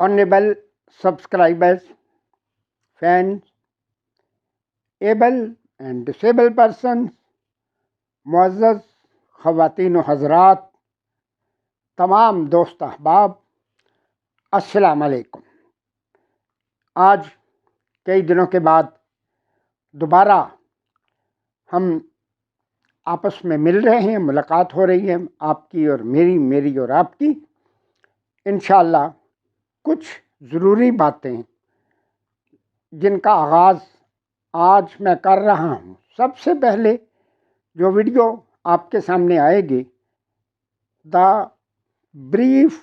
Honorable subscribers, fans, able and disabled persons, معزز خواتین و حضرات، تمام دوست احباب، السلام علیکم۔ آج کئی دنوں کے بعد دوبارہ ہم آپس میں مل رہے ہیں، ملاقات ہو رہی ہے آپ کی اور میری اور آپ کی۔ انشاءاللہ کچھ ضروری باتیں جن کا آغاز آج میں کر رہا ہوں۔ سب سے پہلے جو ویڈیو آپ کے سامنے آئے گی، دا بریف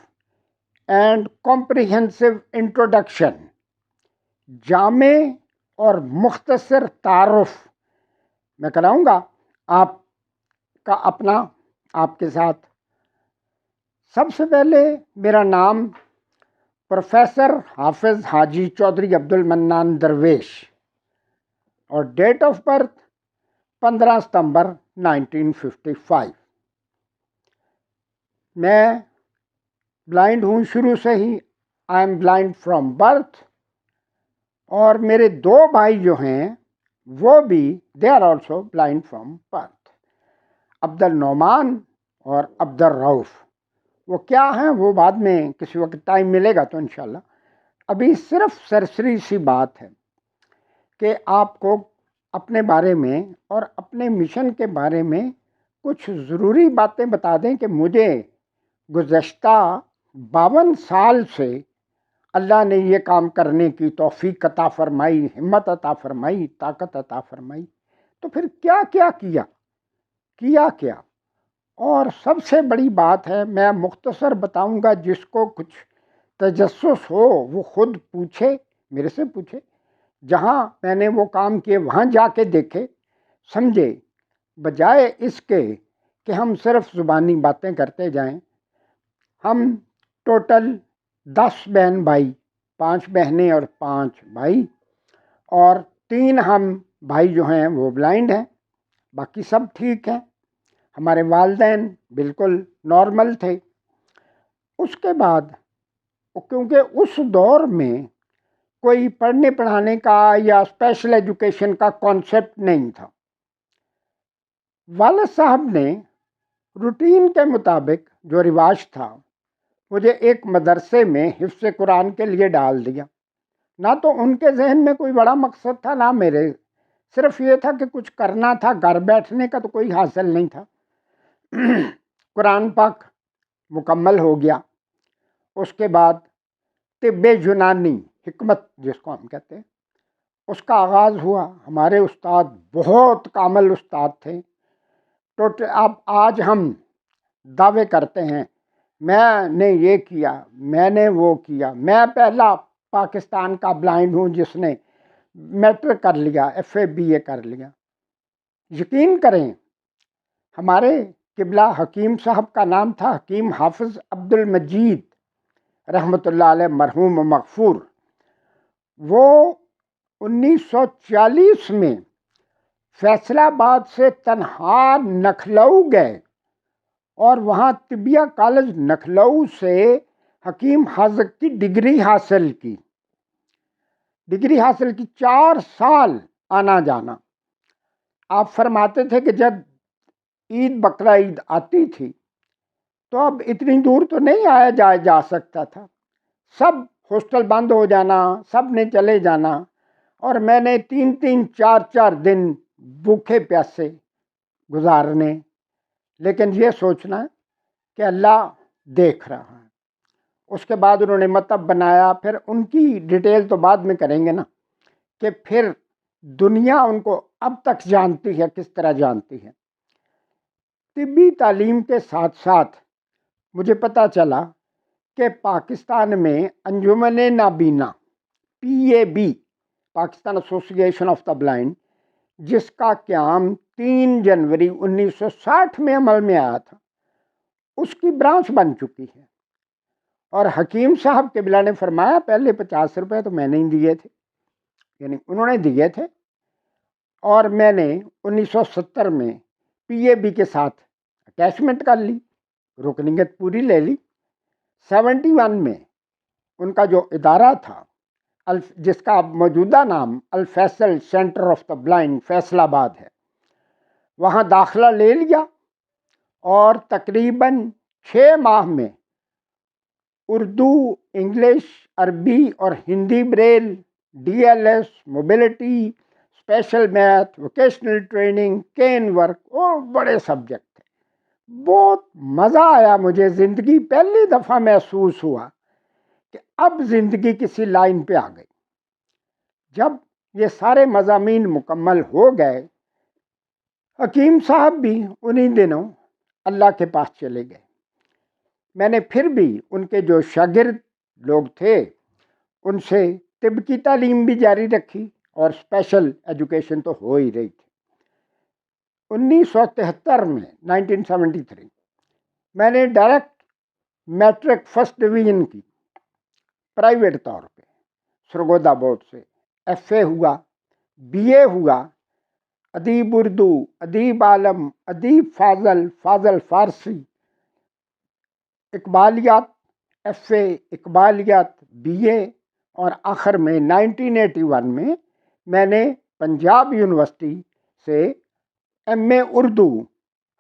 اینڈ کمپریہنسو انٹروڈکشن، جامع اور مختصر تعارف میں کراؤں گا آپ کا اپنا آپ کے ساتھ۔ سب سے پہلے میرا نام پروفیسر حافظ حاجی چودھری عبدالمنان درویش اور ڈیٹ آف برتھ 15 ستمبر 1955۔ میں بلائنڈ ہوں شروع سے ہی، I am blind from birth, اور میرے دو بھائی جو ہیں وہ بھی they are also blind from birth, Abdul Noman اور عبد الرؤف۔ وہ کیا ہیں وہ بعد میں کسی وقت ٹائم ملے گا تو انشاءاللہ۔ ابھی صرف سرسری سی بات ہے کہ آپ کو اپنے بارے میں اور اپنے مشن کے بارے میں کچھ ضروری باتیں بتا دیں کہ مجھے گزشتہ 52 سال سے اللہ نے یہ کام کرنے کی توفیق عطا فرمائی، ہمت عطا فرمائی، طاقت عطا فرمائی، تو پھر کیا کیا۔ اور سب سے بڑی بات ہے، میں مختصر بتاؤں گا، جس کو کچھ تجسس ہو وہ خود پوچھے، میرے سے پوچھے، جہاں میں نے وہ کام کیے وہاں جا کے دیکھے، سمجھے، بجائے اس کے کہ ہم صرف زبانی باتیں کرتے جائیں۔ ہم ٹوٹل 10 بہن بھائی، 5 بہنیں اور 5 بھائی، اور 3 ہم بھائی جو ہیں وہ بلائنڈ ہیں، باقی سب ٹھیک ہیں۔ ہمارے والدین بالکل نارمل تھے۔ اس کے بعد کیونکہ اس دور میں کوئی پڑھنے پڑھانے کا یا اسپیشل ایجوکیشن کا کانسیپٹ نہیں تھا، والد صاحب نے روٹین کے مطابق جو رواج تھا مجھے ایک مدرسے میں حفظ قرآن کے لیے ڈال دیا۔ نہ تو ان کے ذہن میں کوئی بڑا مقصد تھا، نہ میرے، صرف یہ تھا کہ کچھ کرنا تھا، گھر بیٹھنے کا تو کوئی حاصل نہیں تھا۔ قرآن پاک مکمل ہو گیا۔ اس کے بعد طب یونانی، حکمت جس کو ہم کہتے ہیں، اس کا آغاز ہوا۔ ہمارے استاد بہت کامل استاد تھے۔ اب آج ہم دعوے کرتے ہیں میں نے یہ کیا، میں نے وہ کیا، میں پہلا پاکستان کا بلائنڈ ہوں جس نے میٹرک کر لیا، ایف اے بی اے کر لیا۔ یقین کریں، ہمارے قبلہ حکیم صاحب کا نام تھا حکیم حافظ عبد المجید رحمۃ اللہ علیہ، مرحوم و مغفور۔ وہ 1940 میں فیصل آباد سے تنہا نکھلؤ گئے اور وہاں طبیہ کالج نکھلؤ سے حکیم حاذق کی ڈگری حاصل کی۔ 4 سال آنا جانا۔ آپ فرماتے تھے کہ جب عید بقرہ عید آتی تھی تو اب اتنی دور تو نہیں آیا جا سکتا تھا، سب ہاسٹل بند ہو جانا، سب نے چلے جانا، اور میں نے 3 4 دن بھوکے پیاسے گزارنے، لیکن یہ سوچنا کہ اللہ دیکھ رہا ہے۔ اس کے بعد انہوں نے مکتب بنایا، پھر ان کی ڈیٹیل تو بعد میں کریں گے نا، کہ پھر دنیا ان کو اب تک جانتی ہے، کس طرح جانتی ہے۔ طبی تعلیم کے ساتھ ساتھ مجھے پتہ چلا کہ پاکستان میں انجمن نابینا، PAB، پاکستان ایسوسی ایشن آف دا بلائنڈ، جس کا قیام 3 جنوری 1960 میں عمل میں آیا تھا، اس کی برانچ بن چکی ہے۔ اور حکیم صاحب قبلہ نے فرمایا پہلے 50 روپے تو میں نے ہی دیے تھے، یعنی انہوں نے دیے تھے، اور میں نے 1970 میں PAB کے ساتھ اٹیچمنٹ کر لی، رکنیت پوری لے لی۔ 71 میں ان کا جو ادارہ تھا جس کا موجودہ نام al Faisal centre of the blind Faisal آباد ہے، وہاں داخلہ لے لیا اور تقریباً 6 ماہ میں اردو، انگلش، عربی اور Hindi Braille, D L S, mobility, special math, vocational training, can work اور بڑے سبجیکٹ تھے۔ بہت مزہ آیا مجھے، زندگی پہلی دفعہ محسوس ہوا کہ اب زندگی کسی لائن پہ آ گئی۔ جب یہ سارے مضامین مکمل ہو گئے، حکیم صاحب بھی انہی دنوں اللہ کے پاس چلے گئے۔ میں نے پھر بھی ان کے جو شاگرد لوگ تھے ان سے طب کی تعلیم بھی جاری رکھی اور اسپیشل ایجوکیشن تو ہو ہی رہی تھی۔ 1973 میں 1973 میں نے ڈائریکٹ میٹرک فرسٹ ڈویژن کی پرائیویٹ طور پہ سرگودا بورڈ سے، ایف اے ہوا، بی اے ہوا، ادیب اردو، ادیب عالم، ادیب فاضل، فاضل فارسی، اقبالیات، ایف اے، اقبالیات، بی اے، اور آخر میں 1981 میں میں نے پنجاب یونیورسٹی سے ایم اے اردو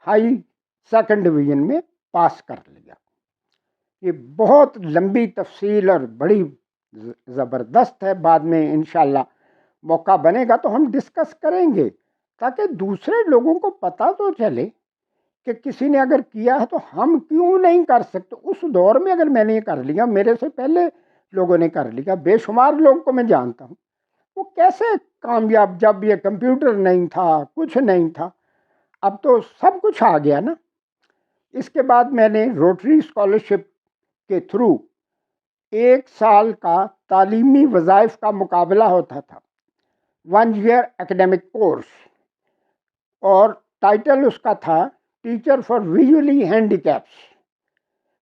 ہائی سیکنڈ ڈویژن میں پاس کر لیا۔ یہ بہت لمبی تفصیل اور بڑی زبردست ہے، بعد میں انشاءاللہ موقع بنے گا تو ہم ڈسکس کریں گے، تاکہ دوسرے لوگوں کو پتہ تو چلے کہ کسی نے اگر کیا ہے تو ہم کیوں نہیں کر سکتے۔ اس دور میں اگر میں نے یہ کر لیا، میرے سے پہلے لوگوں نے کر لیا، بے شمار لوگ کو میں جانتا ہوں، وہ کیسے کامیاب، جب یہ کمپیوٹر نہیں تھا، کچھ نہیں تھا، اب تو سب کچھ آ گیا نا۔ اس کے بعد میں نے روٹری اسکالرشپ کے تھرو 1 سال کا تعلیمی وظائف کا مقابلہ ہوتا تھا، 1 ایئر اکیڈیمک کورس، اور ٹائٹل اس کا تھا teacher for visually handy keeps,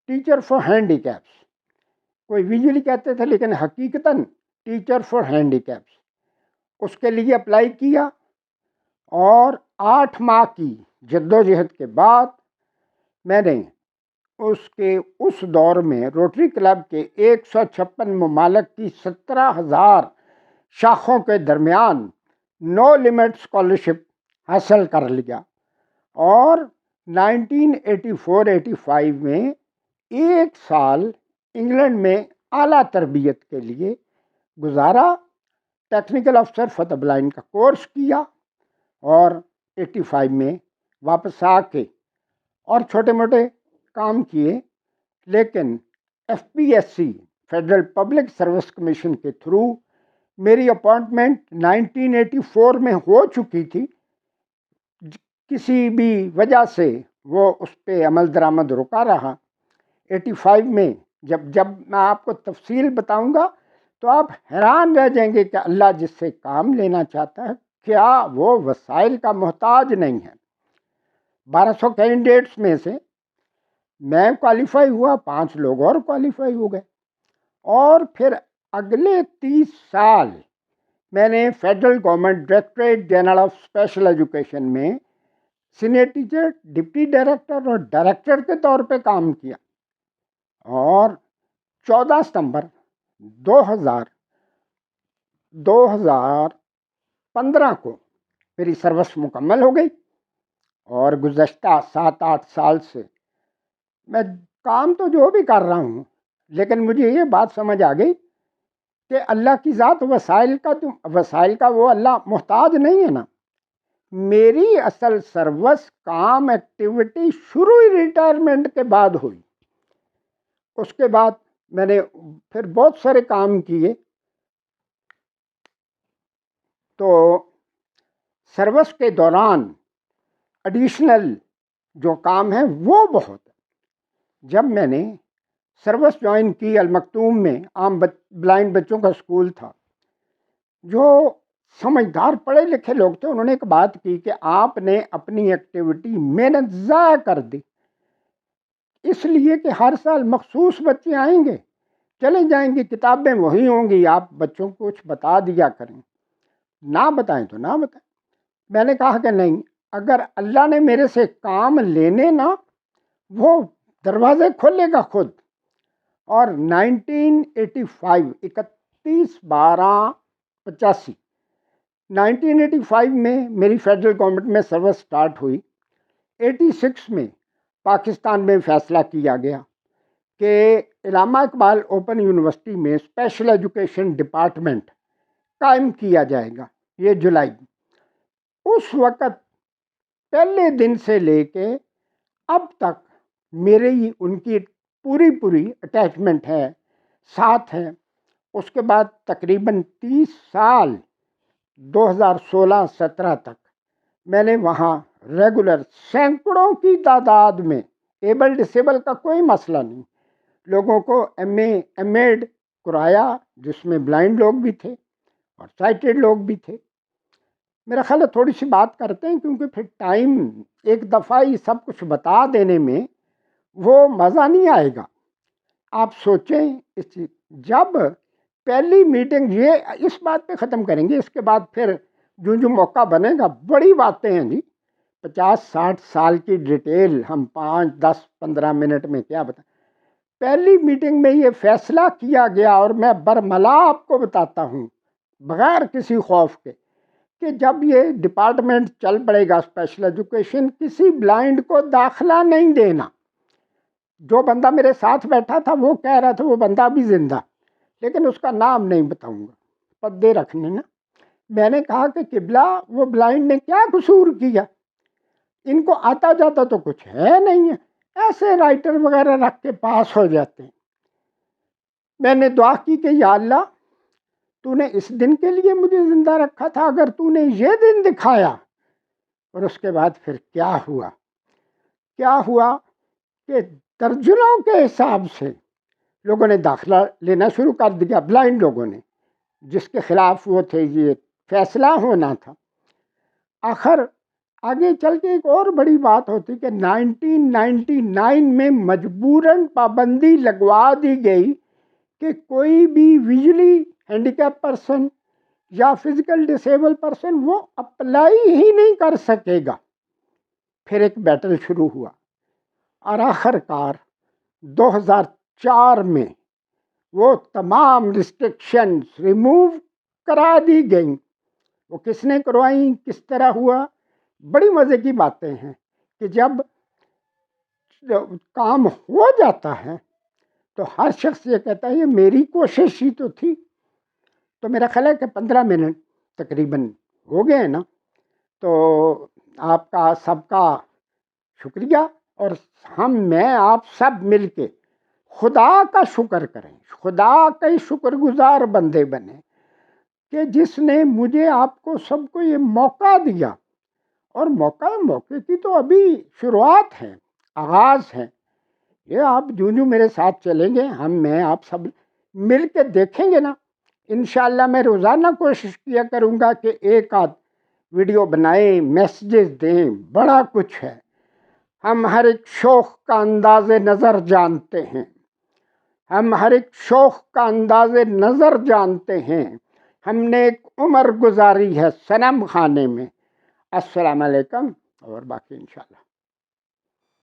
teacher for handy keeps. کوئی ویژولی کہتے تھے لیکن حقیقتاً ٹیچر فار ہینڈی کیپس۔ اس کے لیے اپلائی کیا اور 8 ماہ کی جدوجہد کے بعد میں نے اس دور میں روٹری کلب کے 156 ممالک کی 17,000 شاخوں کے درمیان نو لمٹ اسکالرشپ حاصل کر لیا، اور 1984-85 میں 1 سال انگلینڈ میں اعلیٰ تربیت کے لیے گزارا، ٹیکنیکل افسر فتح بلائنڈ کا کورس کیا، اور 85 میں واپس آ کے اور چھوٹے موٹے کام کیے، لیکن F P S C federal public service commission کے تھرو میری اپوائنٹمنٹ 1984 میں ہو چکی تھی، کسی بھی وجہ سے وہ اس پہ عمل درآمد رکا رہا۔ 85 میں جب میں آپ کو تفصیل بتاؤں گا تو آپ حیران رہ جائیں گے کہ اللہ جس سے کام لینا چاہتا ہے کیا وہ وسائل کا محتاج نہیں ہے۔ 1200 کینڈیڈیٹس میں سے میں کوالیفائی ہوا، 5 لوگ اور کوالیفائی ہو گئے، اور پھر اگلے 30 سال میں نے federal government directorate general of special education میں سینئر ٹیچر، ڈپٹی ڈائریکٹر اور ڈائریکٹر کے طور پہ کام کیا، اور 14 ستمبر 2015 کو میری سروس مکمل ہو گئی، اور گزشتہ 7-8 سال سے میں کام تو جو بھی کر رہا ہوں، لیکن مجھے یہ بات سمجھ آ گئی کہ اللہ کی ذات وسائل کا وہ اللہ محتاج نہیں ہے نا۔ میری اصل سروس کام ایکٹیویٹی شروع ہی ریٹائرمنٹ کے بعد ہوئی۔ اس کے بعد میں نے پھر بہت سارے کام کیے، تو سروس کے دوران ایڈیشنل جو کام ہے وہ بہت ہے۔ جب میں نے سروس جوائن کی، المکتوم میں عام بلائنڈ بچوں کا اسکول تھا، جو سمجھدار پڑھے لکھے لوگ تھے، انہوں نے ایک بات کی کہ آپ نے اپنی ایکٹیویٹی محنت ضائع کر دی، اس لیے کہ ہر سال مخصوص بچے آئیں گے، چلے جائیں گے، کتابیں وہی ہوں گی، آپ بچوں کو کچھ بتا دیا کریں، نہ بتائیں تو نہ بتائیں۔ میں نے کہا کہ نہیں، اگر اللہ نے میرے سے کام لینے نا، وہ دروازے کھولے گا خود، اور 1985 31/12/85 1985 میں میری فیڈرل گورنمنٹ میں سروس سٹارٹ ہوئی۔ 86 میں پاکستان میں فیصلہ کیا گیا کہ علامہ اقبال اوپن یونیورسٹی میں اسپیشل ایجوکیشن ڈپارٹمنٹ قائم کیا جائے گا، یہ جولائی۔ اس وقت پہلے دن سے لے کے اب تک میری ان کی پوری اٹیچمنٹ ہے، ساتھ ہے۔ اس کے بعد تقریباً 30 سال 2016-17 تک میں نے وہاں ریگولر سینکڑوں کی تعداد میں، ایبل ڈسیبل کا کوئی مسئلہ نہیں، لوگوں کو ایم ایڈ کرایا، جس میں بلائنڈ لوگ بھی تھے اور سائٹڈ لوگ بھی تھے۔ میرا خیال ہے تھوڑی سی بات کرتے ہیں، کیونکہ پھر ٹائم ایک دفعہ ہی سب کچھ بتا دینے میں وہ مزہ نہیں آئے گا۔ آپ سوچیں، جب پہلی میٹنگ، یہ اس بات پہ ختم کریں گے، اس کے بعد پھر جو موقع بنے گا بڑی باتیں ہیں جی، 50-60 سال کی ڈیٹیل ہم 5-10-15 منٹ میں کیا بتائیں۔ پہلی میٹنگ میں یہ فیصلہ کیا گیا، اور میں برملا آپ کو بتاتا ہوں بغیر کسی خوف کے، کہ جب یہ ڈپارٹمنٹ چل پڑے گا اسپیشل ایجوکیشن، کسی بلائنڈ کو داخلہ نہیں دینا۔ جو بندہ میرے ساتھ بیٹھا تھا وہ کہہ رہا تھا وہ بندہ بھی زندہ، لیکن اس کا نام نہیں بتاؤں گا، پردے رکھنے نا۔ میں نے کہا کہ قبلہ وہ بلائنڈ نے کیا قصور کیا؟ ان کو آتا جاتا تو کچھ ہے نہیں ہے، ایسے رائٹر وغیرہ رکھ کے پاس ہو جاتے ہیں۔ میں نے دعا کی کہ یا اللہ، تو نے اس دن کے لیے مجھے زندہ رکھا تھا، اگر تو نے یہ دن دکھایا۔ اور اس کے بعد پھر کیا ہوا کہ درجنوں کے حساب سے لوگوں نے داخلہ لینا شروع کر دیا، بلائنڈ لوگوں نے، جس کے خلاف وہ تھے، یہ فیصلہ ہونا تھا۔ آخر آگے چل کے ایک اور بڑی بات ہوتی کہ 1999 میں مجبوراً پابندی لگوا دی گئی کہ کوئی بھی ویژلی ہینڈیکیپ پرسن یا فزیکل ڈسیبل پرسن وہ اپلائی ہی نہیں کر سکے گا۔ پھر ایک بیٹل شروع ہوا، اور آخر کار 2004 میں وہ تمام ریسٹرکشنز ریموو کرا دی گئیں۔ وہ کس نے کروائیں، کس طرح ہوا؟ بڑی مزے کی باتیں ہیں کہ جب کام ہو جاتا ہے تو ہر شخص یہ کہتا ہے یہ میری کوشش ہی تو تھی۔ تو میرا خیال ہے کہ 15 منٹ تقریباً ہو گئے ہیں نا، تو آپ کا سب کا شکریہ، اور میں آپ سب مل کے خدا کا شکر کریں، خدا کے شکر گزار بندے بنیں کہ جس نے مجھے آپ کو سب کو یہ موقع دیا۔ اور موقع کی تو ابھی شروعات ہے، آغاز ہے۔ یہ آپ جو میرے ساتھ چلیں گے، میں آپ سب مل کے دیکھیں گے نا، انشاءاللہ میں روزانہ کوشش کیا کروں گا کہ ایک آدھ ویڈیو بنائیں، میسیجز دیں، بڑا کچھ ہے۔ ہم ہر ایک شوخ کا انداز نظر جانتے ہیں، ہم نے ایک عمر گزاری ہے صنم خانے میں۔ السلام علیکم، اور باقی انشاءاللہ